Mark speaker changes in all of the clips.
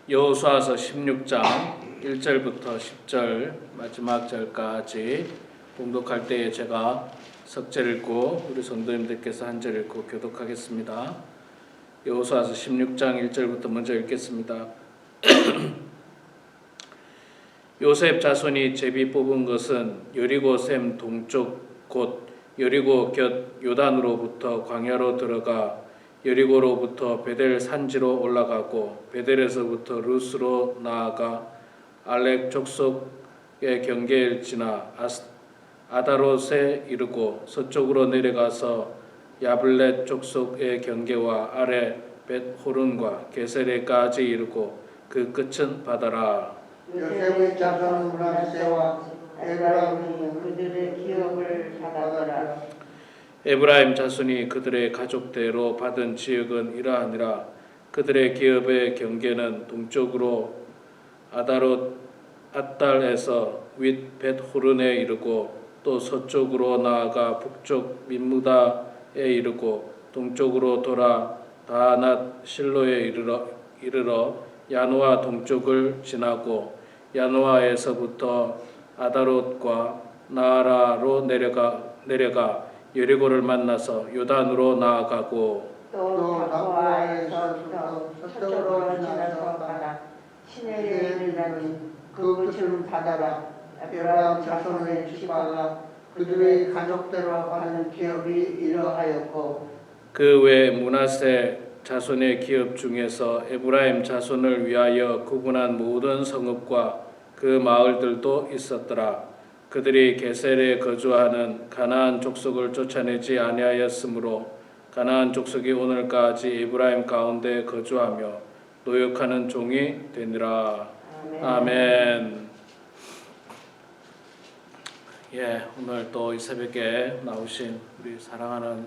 Speaker 1: 여호수아서 16장 1절부터 10절 마지막 절까지 봉독할 때에 제가 석절 읽고 우리 성도님들께서 한 절 읽고 교독하겠습니다. 여호수아서 16장 1절부터 먼저 읽겠습니다. 요셉 자손이 제비 뽑은 것은 여리고 샘 동쪽 곧 여리고 곁 요단으로부터 광야로 들어가 여리고로부터 베델 산지로 올라가고 베델에서부터 루스로 나아가 알렉 족속의 경계를 지나 아다롯에 이르고 서쪽으로 내려가서 야블렛 족속의 경계와 아래 벳호른과 게세레까지 이르고 그 끝은 바다라.
Speaker 2: 요셉의 자손 므낫세와 에브라임이 그들의 기업을 받았더라.
Speaker 1: 에브라임 자손이 그들의 가족대로 받은 지역은 이러하니라. 그들의 기업의 경계는 동쪽으로 아다롯 앗달에서 윗 벳호른에 이르고 또 서쪽으로 나아가 북쪽 민무다에 이르고 동쪽으로 돌아 다낫 실로에 이르러 야노아 동쪽을 지나고 야노아에서부터 아다롯과 나아라로 내려가 여리고를 만나서 요단으로 나아가고
Speaker 2: 또 다고아에서부터 서쪽으로 지나서 바다 시내에 이르다니 그 끝은 바다라. 에브라임 자손의 지파가 그들의 가족대로 받은 기업이 이러하였고
Speaker 1: 그 외 므낫세 자손의 기업 중에서 에브라임 자손을 위하여 구분한 모든 성읍과 그 마을들도 있었더라. 그들이 게셀에 거주하는 가나안 족속을 쫓아내지 아니하였으므로 가나안 족속이 오늘까지 에브라임 가운데 거주하며 노역하는 종이 되니라. 아멘. 예, 오늘 또 이 새벽에 나오신 우리 사랑하는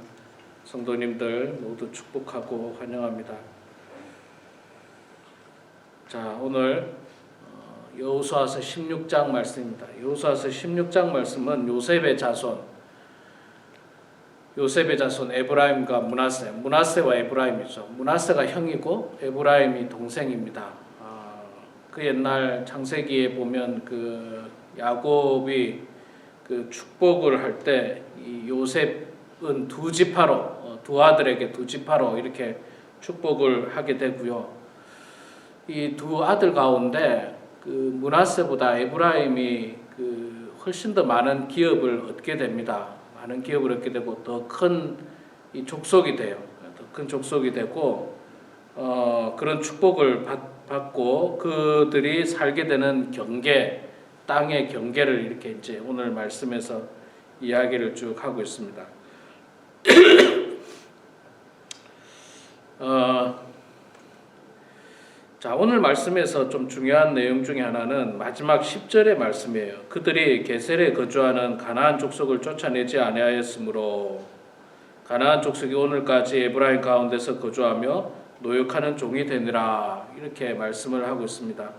Speaker 1: 성도님들 모두 축복하고 환영합니다. 자, 오늘 여호수아서 16장 말씀입니다. 여호수아서 16장 말씀은 요셉의 자손 에브라임과 므낫세와 에브라임이죠. 므낫세가 형이고 에브라임이 동생입니다. 그 옛날 창세기에 보면 그 야곱이 그 축복을 할 때 이 요셉은 두 아들에게 두 지파로 이렇게 축복을 하게 되고요. 이 두 아들 가운데 그 므낫세보다 에브라임이 그 훨씬 더 많은 기업을 얻게 됩니다. 많은 기업을 얻게 되고 더 큰 이 족속이 돼요. 더 큰 족속이 되고 그런 축복을 받고 그들이 살게 되는 경계, 땅의 경계를 이렇게 이제 오늘 말씀에서 이야기를 쭉 하고 있습니다. 자, 오늘 말씀에서 좀 중요한 내용 중에 하나는 마지막 10절의 말씀이에요. 그들이 게셀에 거주하는 가나안 족속을 쫓아내지 아니하였으므로 가나안 족속이 오늘까지 에브라임 가운데서 거주하며 노역하는 종이 되니라. 이렇게 말씀을 하고 있습니다.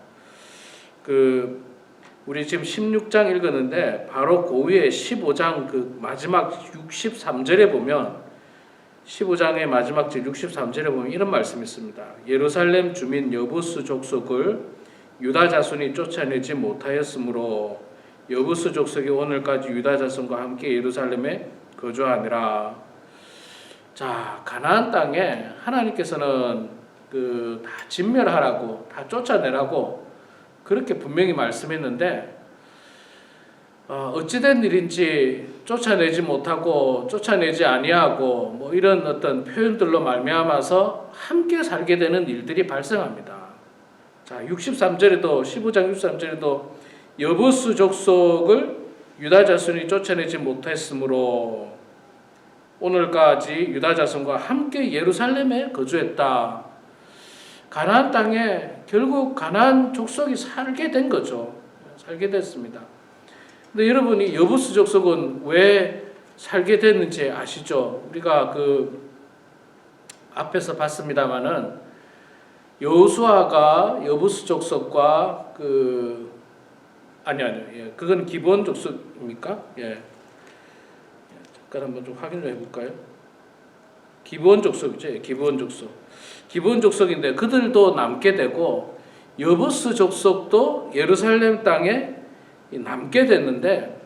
Speaker 1: 우리 지금 16장 읽었는데 바로 그 위에 15장 그 마지막 63절에 보면 15장의 마지막 절 63절에 보면 이런 말씀이 있습니다. 예루살렘 주민 여부스 족속을 유다 자손이 쫓아내지 못하였으므로 여부스 족속이 오늘까지 유다 자손과 함께 예루살렘에 거주하니라. 자, 가나안 땅에 하나님께서는 다 진멸하라고, 다 쫓아내라고 그렇게 분명히 말씀했는데 어찌된 일인지 쫓아내지 못하고 쫓아내지 아니하고 뭐 이런 어떤 표현들로 말미암아서 함께 살게 되는 일들이 발생합니다. 자, 63절에도 15장 63절에도 여부스 족속을 유다 자손이 쫓아내지 못했으므로 오늘까지 유다 자손과 함께 예루살렘에 거주했다. 가나안 땅에 결국 가나안 족속이 살게 된 거죠. 살게 됐습니다. 근데 여러분이 여부스 족속은 왜 살게 됐는지 아시죠? 우리가 앞에서 봤습니다마는 여호수아가 여부스 족속과 그건 기본 족속입니까? 예. 잠깐 한번 좀 확인을 해볼까요? 기본 족속이죠. 기본 족속. 기본 족속인데 그들도 남게 되고 여부스 족속도 예루살렘 땅에 남게 됐는데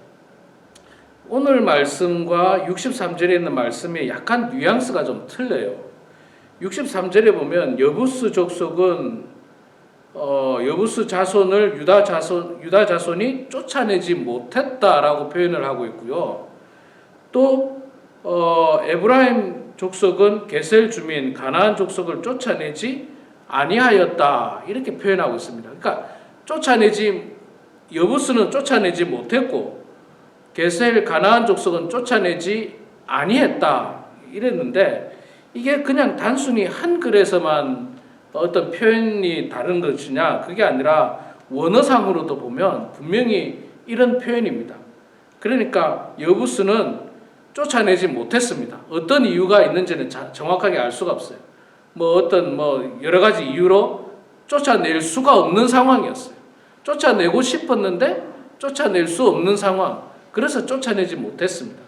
Speaker 1: 오늘 말씀과 63절에 있는 말씀이 약간 뉘앙스가 좀 틀려요. 63절에 보면 여부스 족속은 여부스 자손을 유다 자손이 쫓아내지 못했다라고 표현을 하고 있고요. 또 에브라임 족속은 게셀 주민 가나안 족속을 쫓아내지 아니하였다 이렇게 표현하고 있습니다. 그러니까 여부스는 쫓아내지 못했고 게셀 가나안 족속은 쫓아내지 아니했다 이랬는데 이게 그냥 단순히 한글에서만 어떤 표현이 다른 것이냐 그게 아니라 원어상으로도 보면 분명히 이런 표현입니다. 그러니까 여부스는 쫓아내지 못했습니다. 어떤 이유가 있는지는 정확하게 알 수가 없어요. 어떤 여러 가지 이유로 쫓아낼 수가 없는 상황이었어요. 쫓아내고 싶었는데 쫓아낼 수 없는 상황. 그래서 쫓아내지 못했습니다.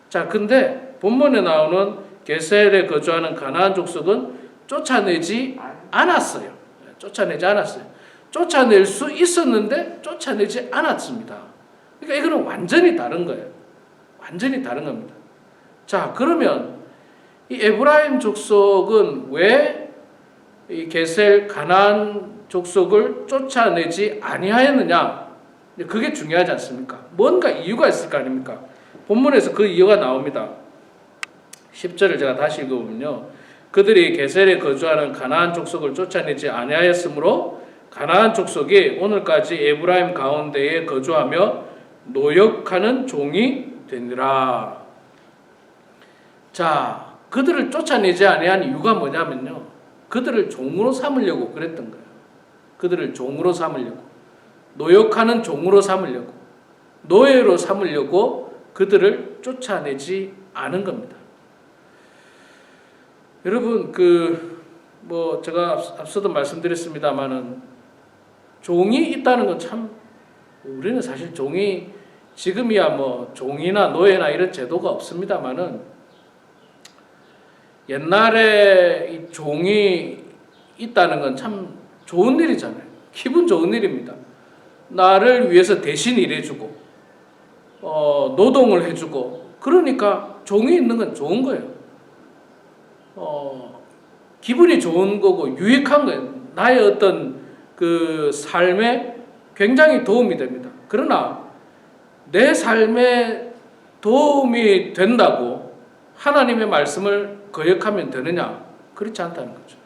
Speaker 1: 자, 근데 본문에 나오는 게셀에 거주하는 가나안 족속은 쫓아내지 않았어요. 쫓아내지 않았어요. 쫓아낼 수 있었는데 쫓아내지 않았습니다. 그러니까 이거는 완전히 다른 거예요. 완전히 다른 겁니다. 자, 그러면 이 에브라임 족속은 왜 이 게셀 가나안 족속을 쫓아내지 아니하였느냐? 그게 중요하지 않습니까? 뭔가 이유가 있을 거 아닙니까? 본문에서 그 이유가 나옵니다. 10절을 제가 다시 읽어보면요. 그들이 게셀에 거주하는 가나안 족속을 쫓아내지 아니하였으므로 가나안 족속이 오늘까지 에브라임 가운데에 거주하며 노역하는 종이 되니라. 자, 그들을 쫓아내지 아니한 이유가 뭐냐면요. 그들을 종으로 삼으려고 그랬던 거예요. 그들을 종으로 삼으려고. 노역하는 종으로 삼으려고. 노예로 삼으려고 그들을 쫓아내지 않은 겁니다. 여러분, 제가 앞서도 말씀드렸습니다만은 종이 있다는 건 참, 우리는 사실 종이 지금이야 종이나 노예나 이런 제도가 없습니다만은 옛날에 이 종이 있다는 건 참 좋은 일이잖아요. 기분 좋은 일입니다. 나를 위해서 대신 일해주고, 노동을 해주고, 그러니까 종이 있는 건 좋은 거예요. 기분이 좋은 거고 유익한 거예요. 나의 어떤 그 삶에 굉장히 도움이 됩니다. 그러나 내 삶에 도움이 된다고 하나님의 말씀을 거역하면 되느냐? 그렇지 않다는 거죠.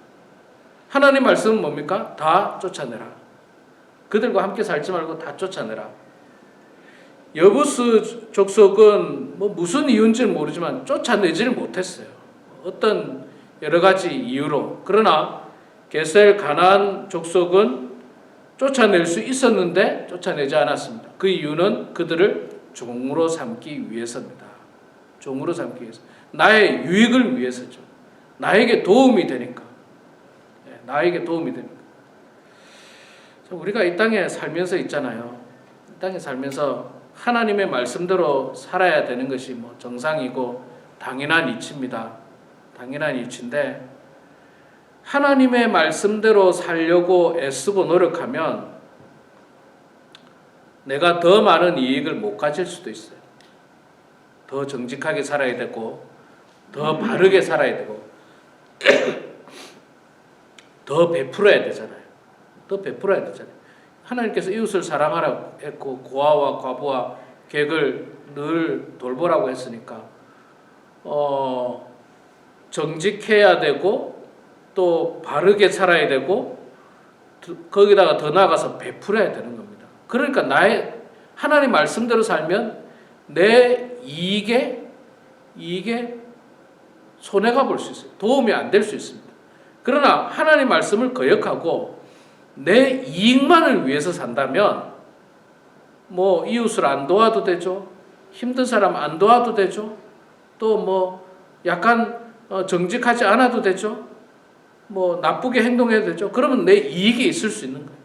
Speaker 1: 하나님 말씀은 뭡니까? 다 쫓아내라. 그들과 함께 살지 말고 다 쫓아내라. 여부스 족속은 무슨 이유인지는 모르지만 쫓아내지를 못했어요. 어떤 여러 가지 이유로. 그러나 게셀 가나안 족속은 쫓아낼 수 있었는데 쫓아내지 않았습니다. 그 이유는 그들을 종으로 삼기 위해서입니다. 종으로 삼기 위해서. 나의 유익을 위해서죠. 나에게 도움이 되니까. 나에게 도움이 되니까. 우리가 이 땅에 살면서 있잖아요. 이 땅에 살면서 하나님의 말씀대로 살아야 되는 것이 정상이고 당연한 이치입니다. 당연한 이치인데 하나님의 말씀대로 살려고 애쓰고 노력하면 내가 더 많은 이익을 못 가질 수도 있어요. 더 정직하게 살아야 되고 더 바르게 살아야 되고 더 베풀어야 되잖아요. 더 베풀어야 되잖아요. 하나님께서 이웃을 사랑하라고 했고 고아와 과부와 객을 늘 돌보라고 했으니까 정직해야 되고 또 바르게 살아야 되고 거기다가 더 나아가서 베풀어야 되는 겁니다. 그러니까 나의 하나님 말씀대로 살면 내 이익에 손해가 볼 수 있어요. 도움이 안 될 수 있습니다. 그러나 하나님 말씀을 거역하고 내 이익만을 위해서 산다면 이웃을 안 도와도 되죠. 힘든 사람 안 도와도 되죠. 또 약간 정직하지 않아도 되죠. 나쁘게 행동해도 되죠. 그러면 내 이익이 있을 수 있는 거예요.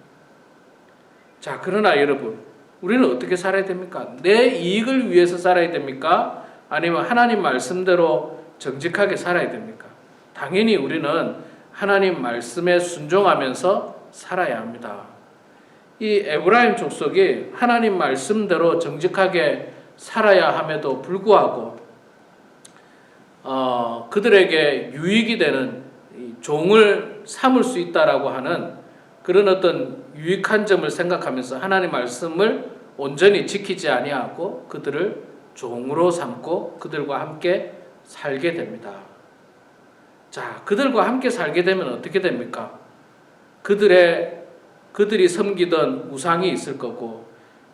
Speaker 1: 자, 그러나 여러분, 우리는 어떻게 살아야 됩니까? 내 이익을 위해서 살아야 됩니까? 아니면 하나님 말씀대로 정직하게 살아야 됩니까? 당연히 우리는 하나님 말씀에 순종하면서 살아야 합니다. 이 에브라임 족속이 하나님 말씀대로 정직하게 살아야 함에도 불구하고 그들에게 유익이 되는 종을 삼을 수 있다라고 하는 그런 어떤 유익한 점을 생각하면서 하나님 말씀을 온전히 지키지 아니하고 그들을 종으로 삼고 그들과 함께 살게 됩니다. 자, 그들과 함께 살게 되면 어떻게 됩니까? 그들이 섬기던 우상이 있을 거고,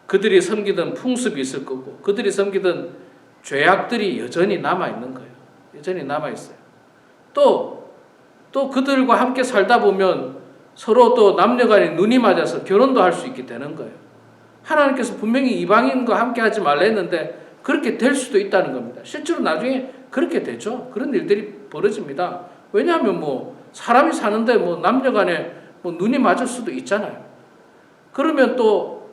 Speaker 1: 그들이 섬기던 풍습이 있을 거고, 그들이 섬기던 죄악들이 여전히 남아 있는 거예요. 여전히 남아 있어요. 또 그들과 함께 살다 보면 서로 또 남녀간에 눈이 맞아서 결혼도 할 수 있게 되는 거예요. 하나님께서 분명히 이방인과 함께 하지 말라 했는데 그렇게 될 수도 있다는 겁니다. 실제로 나중에 그렇게 되죠. 그런 일들이 벌어집니다. 왜냐하면 사람이 사는데 남녀간에 눈이 맞을 수도 있잖아요. 그러면 또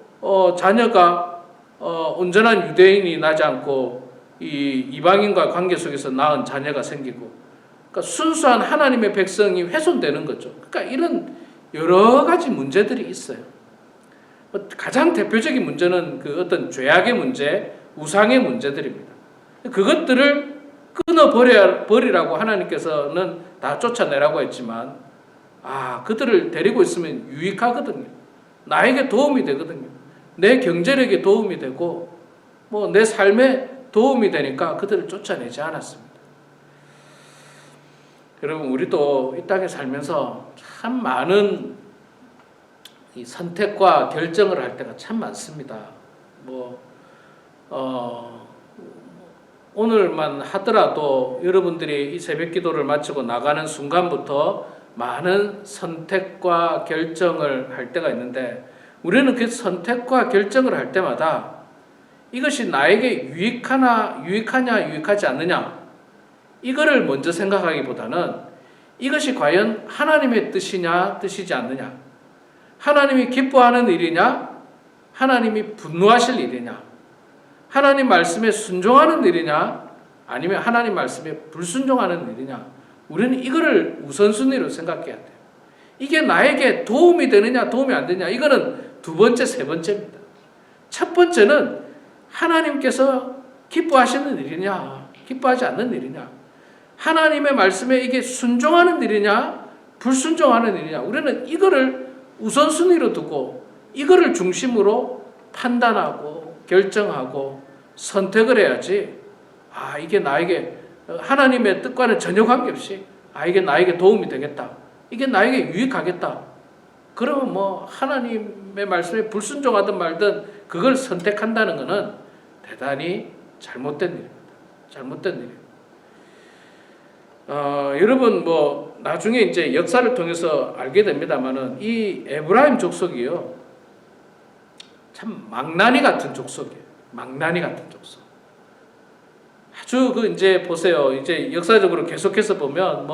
Speaker 1: 자녀가 온전한 유대인이 나지 않고 이 이방인과 관계 속에서 낳은 자녀가 생기고, 그러니까 순수한 하나님의 백성이 훼손되는 거죠. 그러니까 이런 여러 가지 문제들이 있어요. 가장 대표적인 문제는 그 어떤 죄악의 문제, 우상의 문제들입니다. 그것들을 끊어버리라고 하나님께서는 다 쫓아내라고 했지만, 그들을 데리고 있으면 유익하거든요. 나에게 도움이 되거든요. 내 경제력에 도움이 되고, 내 삶에 도움이 되니까 그들을 쫓아내지 않았습니다. 여러분, 우리도 이 땅에 살면서 참 많은 이 선택과 결정을 할 때가 참 많습니다. 오늘만 하더라도 여러분들이 이 새벽 기도를 마치고 나가는 순간부터 많은 선택과 결정을 할 때가 있는데, 우리는 그 선택과 결정을 할 때마다 이것이 나에게 유익하냐 유익하지 않느냐, 이거를 먼저 생각하기보다는 이것이 과연 하나님의 뜻이냐 뜻이지 않느냐, 하나님이 기뻐하는 일이냐 하나님이 분노하실 일이냐, 하나님 말씀에 순종하는 일이냐 아니면 하나님 말씀에 불순종하는 일이냐, 우리는 이거를 우선순위로 생각해야 돼요. 이게 나에게 도움이 되느냐 도움이 안 되느냐, 이거는 두 번째, 세 번째입니다. 첫 번째는 하나님께서 기뻐하시는 일이냐 기뻐하지 않는 일이냐, 하나님의 말씀에 이게 순종하는 일이냐 불순종하는 일이냐, 우리는 이거를 우선순위로 두고 이거를 중심으로 판단하고 결정하고 선택을 해야지, 이게 나에게 하나님의 뜻과는 전혀 관계없이 이게 나에게 도움이 되겠다, 이게 나에게 유익하겠다, 그러면 하나님의 말씀에 불순종하든 말든 그걸 선택한다는 것은 대단히 잘못된 일입니다. 잘못된 일이에요. 여러분 나중에 이제 역사를 통해서 알게 됩니다만은 이 에브라임 족속이요, 참 망나니 같은 족속이에요. 망나니 같은 족속. 아주 이제 보세요. 이제 역사적으로 계속해서 보면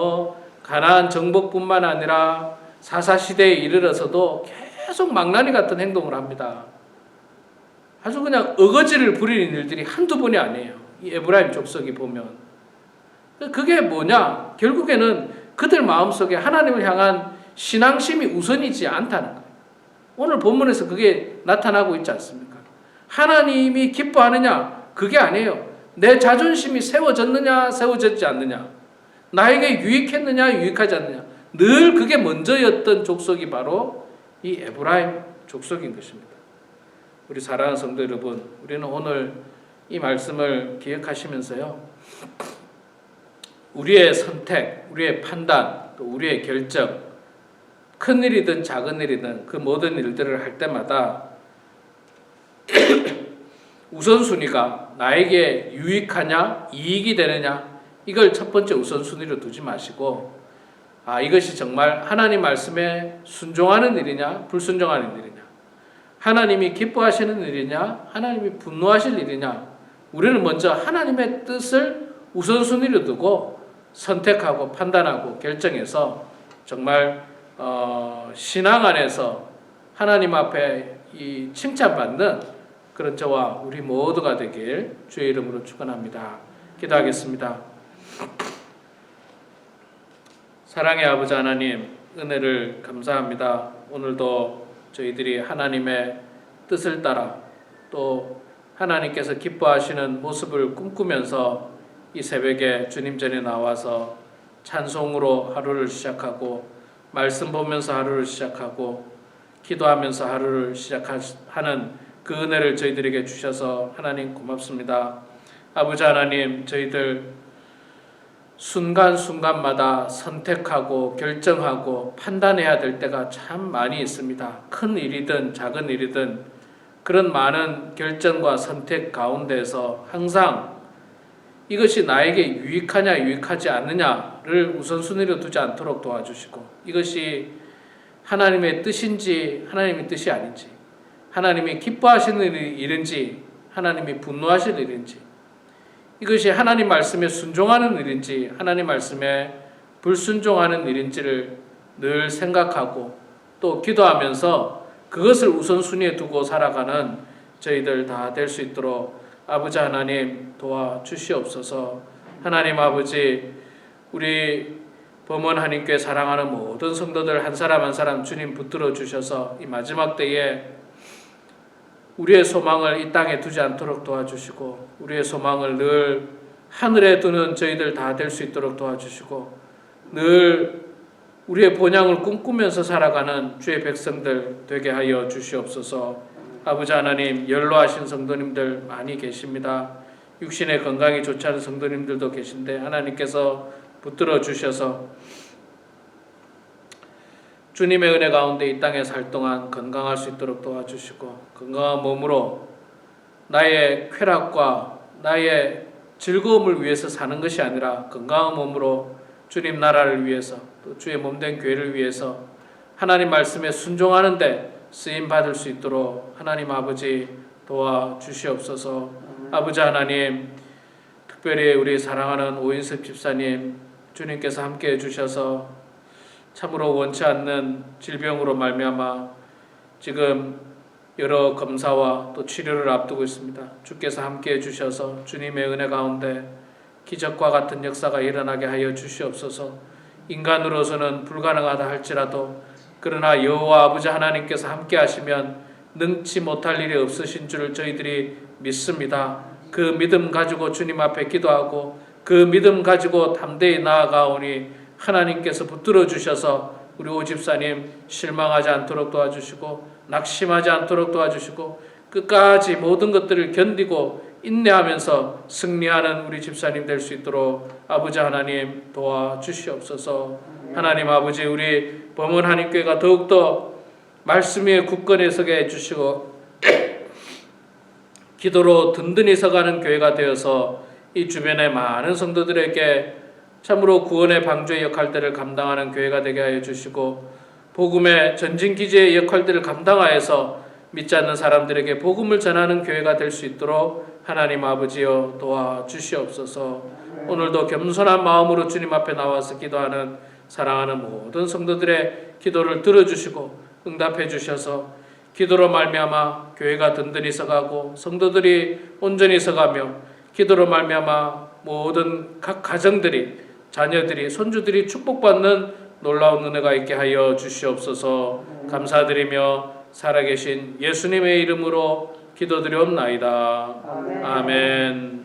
Speaker 1: 가나안 정복뿐만 아니라 사사 시대에 이르러서도 계속 망나니 같은 행동을 합니다. 아주 그냥 어거지를 부리는 일들이 한두 번이 아니에요. 이 에브라임 족속이 보면. 그게 뭐냐? 결국에는 그들 마음속에 하나님을 향한 신앙심이 우선이지 않다는 거예요. 오늘 본문에서 그게 나타나고 있지 않습니까? 하나님이 기뻐하느냐? 그게 아니에요. 내 자존심이 세워졌느냐 세워졌지 않느냐, 나에게 유익했느냐 유익하지 않느냐, 늘 그게 먼저였던 족속이 바로 이 에브라임 족속인 것입니다. 우리 사랑하는 성도 여러분, 우리는 오늘 이 말씀을 기억하시면서요, 우리의 선택, 우리의 판단, 또 우리의 결정, 큰 일이든 작은 일이든 그 모든 일들을 할 때마다 우선순위가 나에게 유익하냐 이익이 되느냐, 이걸 첫 번째 우선순위로 두지 마시고 이것이 정말 하나님 말씀에 순종하는 일이냐 불순종하는 일이냐, 하나님이 기뻐하시는 일이냐 하나님이 분노하실 일이냐, 우리는 먼저 하나님의 뜻을 우선순위로 두고 선택하고 판단하고 결정해서 정말 신앙 안에서 하나님 앞에 이 칭찬받는 그런 저와 우리 모두가 되길 주의 이름으로 축원합니다. 기도하겠습니다. 사랑의 아버지 하나님, 은혜를 감사합니다. 오늘도 저희들이 하나님의 뜻을 따라 또 하나님께서 기뻐하시는 모습을 꿈꾸면서 이 새벽에 주님 전에 나와서 찬송으로 하루를 시작하고 말씀 보면서 하루를 시작하고 기도하면서 하루를 시작하는 그 은혜를 저희들에게 주셔서 하나님 고맙습니다. 아버지 하나님, 저희들 순간순간마다 선택하고 결정하고 판단해야 될 때가 참 많이 있습니다. 큰 일이든 작은 일이든 그런 많은 결정과 선택 가운데서 항상 이것이 나에게 유익하냐 유익하지 않느냐를 우선순위로 두지 않도록 도와주시고, 이것이 하나님의 뜻인지 하나님의 뜻이 아닌지, 하나님이 기뻐하시는 일인지 하나님이 분노하실 일인지, 이것이 하나님 말씀에 순종하는 일인지 하나님 말씀에 불순종하는 일인지를 늘 생각하고 또 기도하면서 그것을 우선순위에 두고 살아가는 저희들 다 될 수 있도록 아버지 하나님 도와주시옵소서. 하나님 아버지, 우리 범원 한인교회 사랑하는 모든 성도들 한 사람 한 사람 주님 붙들어 주셔서 이 마지막 때에 우리의 소망을 이 땅에 두지 않도록 도와주시고, 우리의 소망을 늘 하늘에 두는 저희들 다 될 수 있도록 도와주시고, 늘 우리의 본향을 꿈꾸면서 살아가는 주의 백성들 되게 하여 주시옵소서. 아버지 하나님, 연로하신 성도님들 많이 계십니다. 육신의 건강이 좋지 않은 성도님들도 계신데 하나님께서 붙들어 주셔서 주님의 은혜 가운데 이 땅에 살 동안 건강할 수 있도록 도와주시고, 건강한 몸으로 나의 쾌락과 나의 즐거움을 위해서 사는 것이 아니라 건강한 몸으로 주님 나라를 위해서 또 주의 몸된 교회를 위해서 하나님 말씀에 순종하는데 쓰임 받을 수 있도록 하나님 아버지 도와주시옵소서. 아버지 하나님, 특별히 우리 사랑하는 오인섭 집사님 주님께서 함께 해주셔서 참으로 원치 않는 질병으로 말미암아 지금 여러 검사와 또 치료를 앞두고 있습니다. 주께서 함께 해주셔서 주님의 은혜 가운데 기적과 같은 역사가 일어나게 하여 주시옵소서. 인간으로서는 불가능하다 할지라도 그러나 여호와 아버지 하나님께서 함께 하시면 능치 못할 일이 없으신 줄을 저희들이 믿습니다. 그 믿음 가지고 주님 앞에 기도하고 그 믿음 가지고 담대히 나아가오니 하나님께서 붙들어 주셔서 우리 오 집사님 실망하지 않도록 도와주시고 낙심하지 않도록 도와주시고 끝까지 모든 것들을 견디고 인내하면서 승리하는 우리 집사님 될 수 있도록 아버지 하나님 도와주시옵소서. 하나님 아버지, 우리 범원 한인교회가 더욱더 말씀 위에 굳건히 서게 해주시고 기도로 든든히 서가는 교회가 되어서 이 주변의 많은 성도들에게 참으로 구원의 방주의 역할들을 감당하는 교회가 되게 하여 주시고, 복음의 전진기지의 역할들을 감당하여서 믿지 않는 사람들에게 복음을 전하는 교회가 될 수 있도록 하나님 아버지여 도와주시옵소서. 오늘도 겸손한 마음으로 주님 앞에 나와서 기도하는 사랑하는 모든 성도들의 기도를 들어주시고 응답해 주셔서 기도로 말미암아 교회가 든든히 서가고 성도들이 온전히 서가며 기도로 말미암아 모든 각 가정들이 자녀들이 손주들이 축복받는 놀라운 은혜가 있게 하여 주시옵소서. 감사드리며 살아계신 예수님의 이름으로 기도드리옵나이다. 아멘.